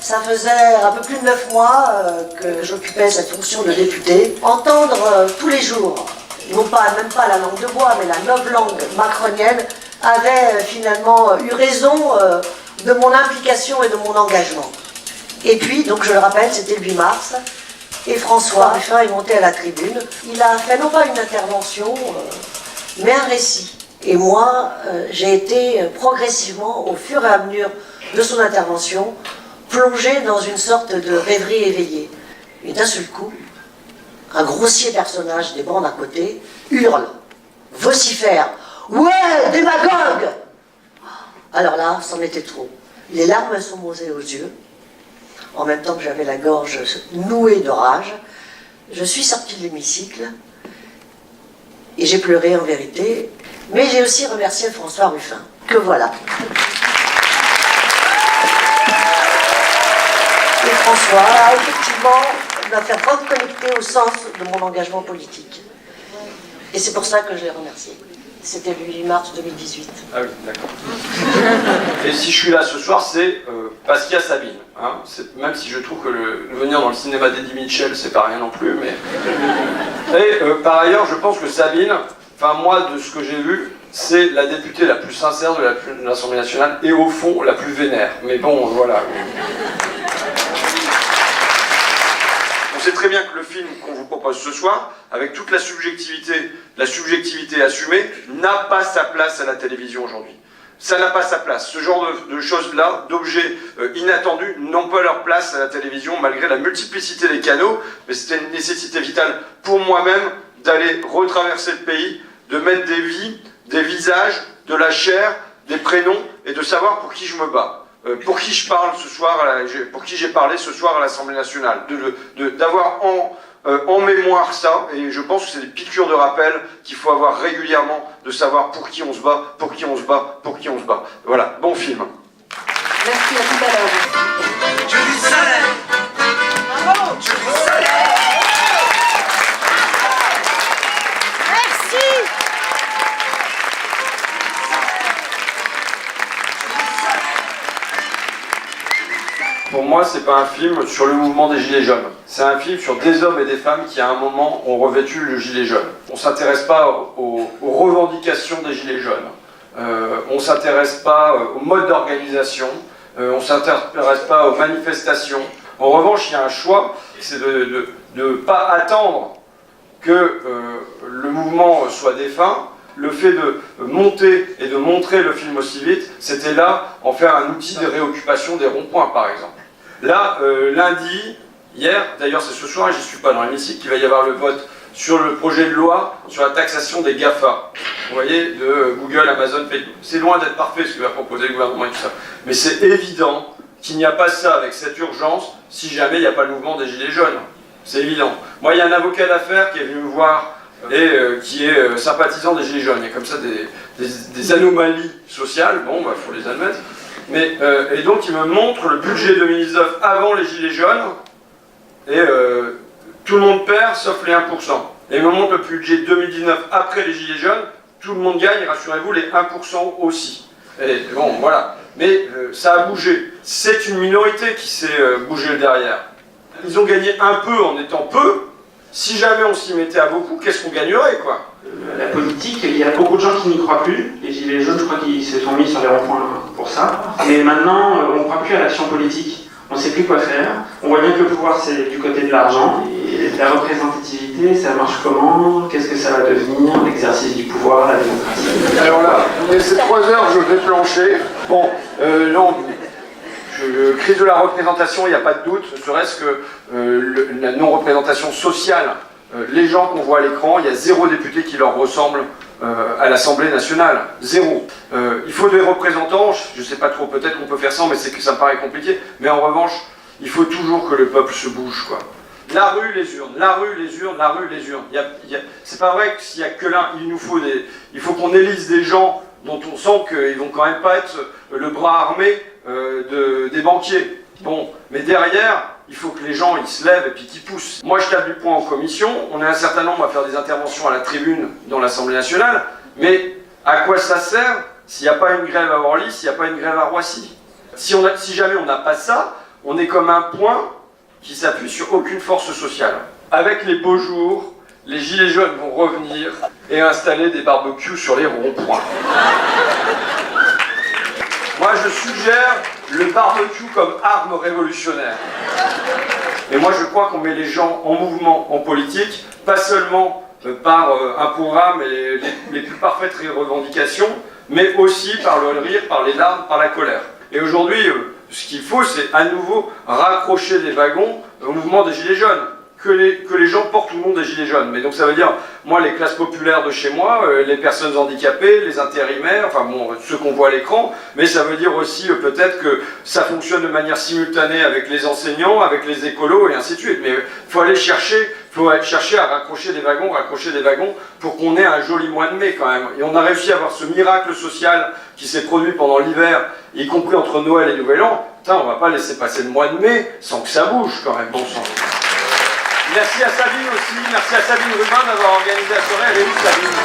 Ça faisait un peu plus de 9 mois que j'occupais cette fonction de député. Entendre tous les jours, non pas, même pas la langue de bois, mais la noble langue macronienne, avait finalement eu raison de mon implication et de mon engagement. Et puis, donc je le rappelle, c'était le 8 mars, et François Ruffin est monté à la tribune. Il a fait non pas une intervention, mais un récit. Et moi, j'ai été progressivement, au fur et à mesure de son intervention, plongé dans une sorte de rêverie éveillée. Et d'un seul coup, un grossier personnage des bancs d'à côté hurle, vocifère, « Ouais, démagogue !» Alors là, c'en était trop. Les larmes sont montées aux yeux. En même temps que j'avais la gorge nouée de rage, je suis sortie de l'hémicycle et j'ai pleuré en vérité. Mais j'ai aussi remercié François Ruffin, que voilà. Et François a effectivement m'a fait reconnecter au sens de mon engagement politique. Et c'est pour ça que je l'ai remercié. C'était le 8 mars 2018. Ah oui, d'accord. Et si je suis là ce soir, c'est parce qu'il y a Sabine. Hein. Même si je trouve que venir dans le cinéma d'Eddie Mitchell, c'est pas rien non plus. Mais... Et par ailleurs, je pense que Sabine, enfin moi, de ce que j'ai vu, c'est la députée la plus sincère de l'Assemblée nationale et au fond, la plus vénère. Mais bon, voilà. On sait très bien que le film qu'on vous propose ce soir, avec toute la subjectivité assumée, n'a pas sa place à la télévision aujourd'hui. Ça n'a pas sa place. Ce genre de choses-là, d'objets inattendus, n'ont pas leur place à la télévision, malgré la multiplicité des canaux. Mais c'était une nécessité vitale pour moi-même d'aller retraverser le pays, de mettre des vies, des visages, de la chair, des prénoms, et de savoir pour qui je me bats. Pour qui je parle ce soir, pour qui j'ai parlé ce soir à l'Assemblée nationale, d'avoir en mémoire ça, et je pense que c'est des piqûres de rappel qu'il faut avoir régulièrement, de savoir pour qui on se bat, pour qui on se bat, pour qui on se bat. Voilà, bon film. Merci, à tout à l'heure. Je vous salue. Bravo. Je vous salue. Merci. Pour moi, c'est pas un film sur le mouvement des Gilets jaunes. C'est un film sur des hommes et des femmes qui, à un moment, ont revêtu le gilet jaune. On s'intéresse pas aux revendications des Gilets jaunes. On s'intéresse pas au mode d'organisation. On s'intéresse pas aux manifestations. En revanche, il y a un choix, c'est de ne pas attendre que le mouvement soit défunt. Le fait de monter et de montrer le film aussi vite, c'était là en faire un outil de réoccupation des ronds-points, par exemple. Là, lundi, hier, d'ailleurs c'est ce soir, et j'y suis pas dans l'hémicycle, qu'il va y avoir le vote sur le projet de loi sur la taxation des GAFA. Vous voyez, de Google, Amazon, Facebook. C'est loin d'être parfait ce que va proposer le gouvernement et tout ça. Mais c'est évident qu'il n'y a pas ça avec cette urgence si jamais il n'y a pas le mouvement des Gilets jaunes. C'est évident. Moi, il y a un avocat d'affaires qui est venu me voir et qui est sympathisant des Gilets jaunes. Il y a comme ça des anomalies sociales, bon, bah, faut les admettre. Mais, et donc il me montre le budget 2019 avant les Gilets jaunes, et tout le monde perd sauf les 1%. Et il me montre le budget 2019 après les Gilets jaunes, tout le monde gagne, rassurez-vous, les 1% aussi. Et bon, voilà. Mais ça a bougé. C'est une minorité qui s'est bougée derrière. Ils ont gagné un peu en étant peu. Si jamais on s'y mettait à beaucoup, qu'est-ce qu'on gagnerait, quoi? La politique, il y a beaucoup de gens qui n'y croient plus. Les Gilets jaunes, je crois qu'ils se sont mis sur les ronds-points pour ça. Mais maintenant, on ne croit plus à l'action politique. On ne sait plus quoi faire. On voit bien que le pouvoir, c'est du côté de l'argent. Et la représentativité, ça marche comment? Qu'est-ce que ça va devenir? L'exercice du pouvoir, la démocratie. Alors là, ces 3 heures, je vais plancher. Bon, non... crise de la représentation, il n'y a pas de doute, ne serait-ce que la non-représentation sociale. Les gens qu'on voit à l'écran, il y a 0 député qui leur ressemble à l'Assemblée nationale. 0. Il faut des représentants, je ne sais pas trop, peut-être qu'on peut faire ça, mais c'est que ça me paraît compliqué. Mais en revanche, il faut toujours que le peuple se bouge, quoi. La rue, les urnes, la rue, les urnes, la rue, les urnes. C'est pas vrai que s'il n'y a que l'un, il faut qu'on élise des gens dont on sent qu'ils vont quand même pas être le bras armé des banquiers. Bon, mais derrière, il faut que les gens ils se lèvent et puis qu'ils poussent. Moi, je tape du poing en commission, on est un certain nombre à faire des interventions à la tribune dans l'Assemblée nationale, mais à quoi ça sert s'il n'y a pas une grève à Orly, s'il n'y a pas une grève à Roissy? Si jamais on n'a pas ça, on est comme un point qui s'appuie sur aucune force sociale. Avec les beaux jours, les gilets jaunes vont revenir et installer des barbecues sur les ronds-points. Moi, je suggère le barbecue comme arme révolutionnaire. Et moi, je crois qu'on met les gens en mouvement en politique, pas seulement par un programme et les plus parfaites revendications, mais aussi par le rire, par les larmes, par la colère. Et aujourd'hui, ce qu'il faut, c'est à nouveau raccrocher les wagons au mouvement des Gilets jaunes. Que les gens portent ou non des Gilets jaunes. Mais donc ça veut dire, moi, les classes populaires de chez moi, les personnes handicapées, les intérimaires, enfin bon, ceux qu'on voit à l'écran, mais ça veut dire aussi peut-être que ça fonctionne de manière simultanée avec les enseignants, avec les écolos et ainsi de suite. Mais il faut aller chercher à raccrocher des wagons pour qu'on ait un joli mois de mai quand même. Et on a réussi à avoir ce miracle social qui s'est produit pendant l'hiver, y compris entre Noël et Nouvel An. Putain, on va pas laisser passer le mois de mai sans que ça bouge quand même, bon sang. Merci à Sabine aussi, merci à Sabine Rubin d'avoir organisé la soirée, elle est où Sabine ?